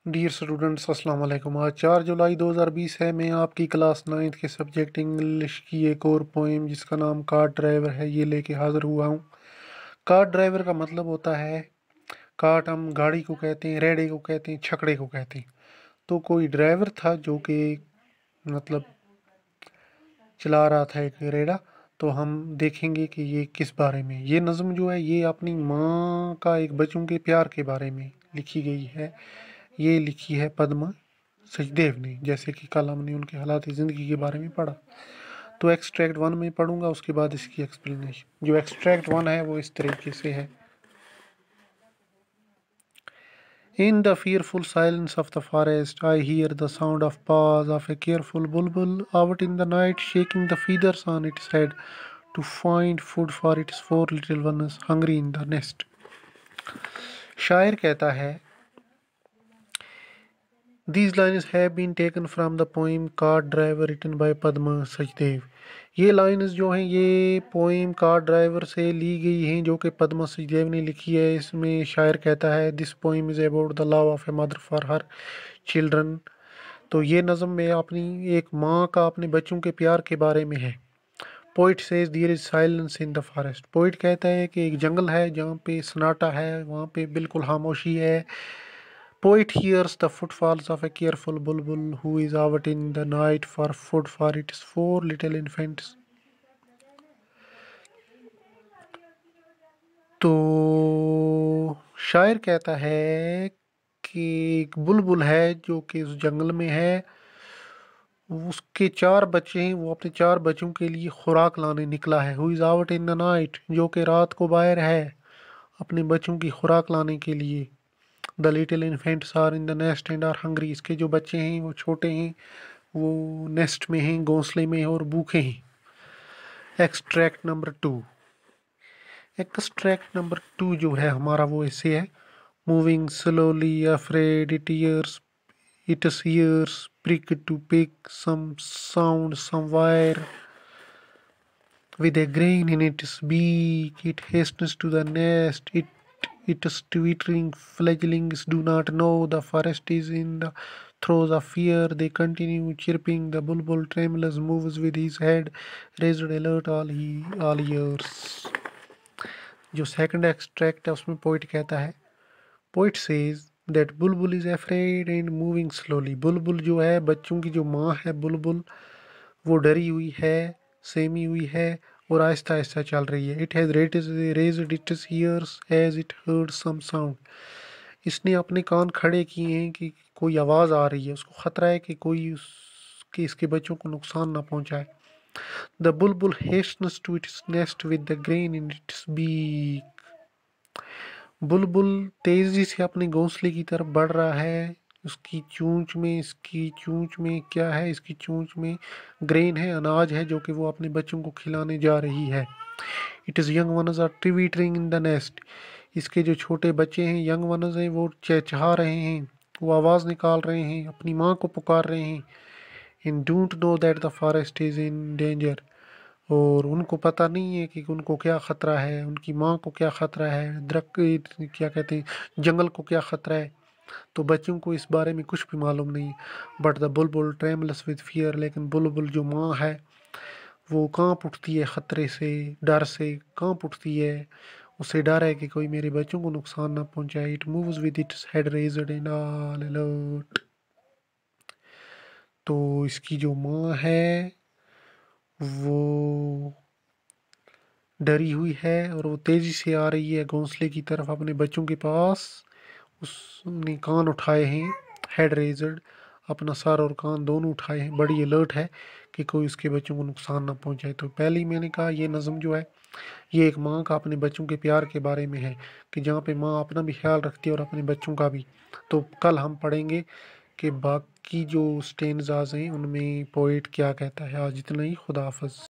Dear students अस्सलाम वालेकुम। आज 4 जुलाई 2020 है। मैं आपकी क्लास 9th के सब्जेक्ट इंग्लिश की एक और पोएम जिसका नाम कार ड्राइवर है ये लेके हाज़िर हुआ हूँ। कार ड्राइवर का मतलब होता है, कार्ट हम गाड़ी को कहते हैं, रेड़े को कहते हैं, छकड़े को कहते हैं। तो कोई ड्राइवर था जो कि मतलब चला रहा था एक रेड़ा। तो हम देखेंगे कि ये किस बारे में। ये नज़म जो है ये अपनी माँ का एक बच्चों के प्यार के बारे में लिखी गई है। ये लिखी है पद्मा सचदेव ने, जैसे कि कल हमने उनके हालात ज़िंदगी के बारे में पढ़ा। तो एक्सट्रैक्ट 1 में पढ़ूंगा, उसके बाद इसकी एक्सप्लेनेशन। जो एक्सट्रैक्ट 1 है वो इस तरीके से है। In the fearful silence of the forest, I hear the sound of paws of a careful bulbul out in the night, shaking the feathers on its head to find food for its 4 little ones hungry in the nest. शायर कहता है, These lines have been taken from the poem Cart Driver written by Padma Sachdev. ये lines जो हैं ये poem car driver से ली गई हैं जो कि पद्मा सचदेव ने लिखी है। इसमें शायर कहता है, this poem is about the love of a mother for her children. तो ये नज़म में अपनी एक माँ का अपने बच्चों के प्यार के बारे में है। Poet says there is silence in the forest. Poet कहता है कि एक जंगल है जहाँ पे सन्नाटा है, वहाँ पे बिल्कुल खामोशी है। Poet hears the footfalls of a careful bulbul who is out in the night for food for its 4 little infants. तो शायर कहता है कि एक बुलबुल है जो कि उस जंगल में है, उसके 4 बच्चे हैं, वो अपने 4 बच्चों के लिए खुराक लाने निकला है। Who is out in the night, जो कि रात को बाहर है अपने बच्चों की खुराक लाने के लिए। The little infants are in the nest and are hungry. इसके जो बच्चे हैं वो छोटे हैं, वो नेस्ट में हैं, घोंसले में हैं और भूखे हैं। Extract number 2। एक्सट्रैक्ट नंबर 2 जो है हमारा वो ऐसे है। Moving slowly afraid it's years prick to pick some sound somewhere with a grain in its beak. It hastens to the nest. Its twittering fledglings do not know the forest is in the throes of fear. They continue chirping. The bulbul tremulous moves with his head raised alert all ears. जो second extract है उसमें poet कहता है, poet says that Bulbul is afraid and moving slowly. बुलबुल जो है बच्चों की जो माँ है बुलबुल, वो डरी हुई है, सेमी हुई है और आहिस्ता आहिस्ता चल रही है। It has raised its ears as it heard some sound. इसने अपने कान खड़े किए हैं कि कोई आवाज़ आ रही है, उसको ख़तरा है कि कोई उसके इसके बच्चों को नुकसान ना पहुंचाए। The bulbul hastens to its nest with the grain in its beak. बुलबुल तेजी से अपने घोंसले की तरफ बढ़ रहा है। इसकी चोंच में क्या है? इसकी चोंच में ग्रेन है, अनाज है जो कि वो अपने बच्चों को खिलाने जा रही है। It is young ones are twittering in the nest. इसके जो छोटे बच्चे हैं, यंग वनस हैं, वो चहचहा रहे हैं, वो आवाज़ निकाल रहे हैं, अपनी माँ को पुकार रहे हैं। इन don't know that the forest is in danger. और उनको पता नहीं है कि उनको क्या ख़तरा है, उनकी माँ को क्या ख़तरा है, दरख्त क्या कहते हैं, जंगल को क्या ख़तरा है। तो बच्चों को इस बारे में कुछ भी मालूम नहीं। But the Bulbul ट्रेमलस with fear. लेकिन बुलबुल जो माँ है वो कांप उठती है ख़तरे से, डर से कांप उठती है। उसे डर है कि कोई मेरे बच्चों को नुकसान ना पहुंचाए। It moves with its head raised and all alert. तो इसकी जो माँ है वो डरी हुई है और वो तेज़ी से आ रही है घोंसले की तरफ अपने बच्चों के पास। उसने कान उठाए हैं, हेड रेजर्ड, अपना सर और कान दोनों उठाए हैं, बड़ी अलर्ट है कि कोई उसके बच्चों को नुकसान ना पहुंचाए। तो पहले ही मैंने कहा ये नज़म जो है ये एक माँ का अपने बच्चों के प्यार के बारे में है, कि जहाँ पे माँ अपना भी ख्याल रखती है और अपने बच्चों का भी। तो कल हम पढ़ेंगे कि बाकी जो स्टेंजाज हैं उनमें पोइट क्या कहता है। आज इतना ही, खुदा हाफ़िज़।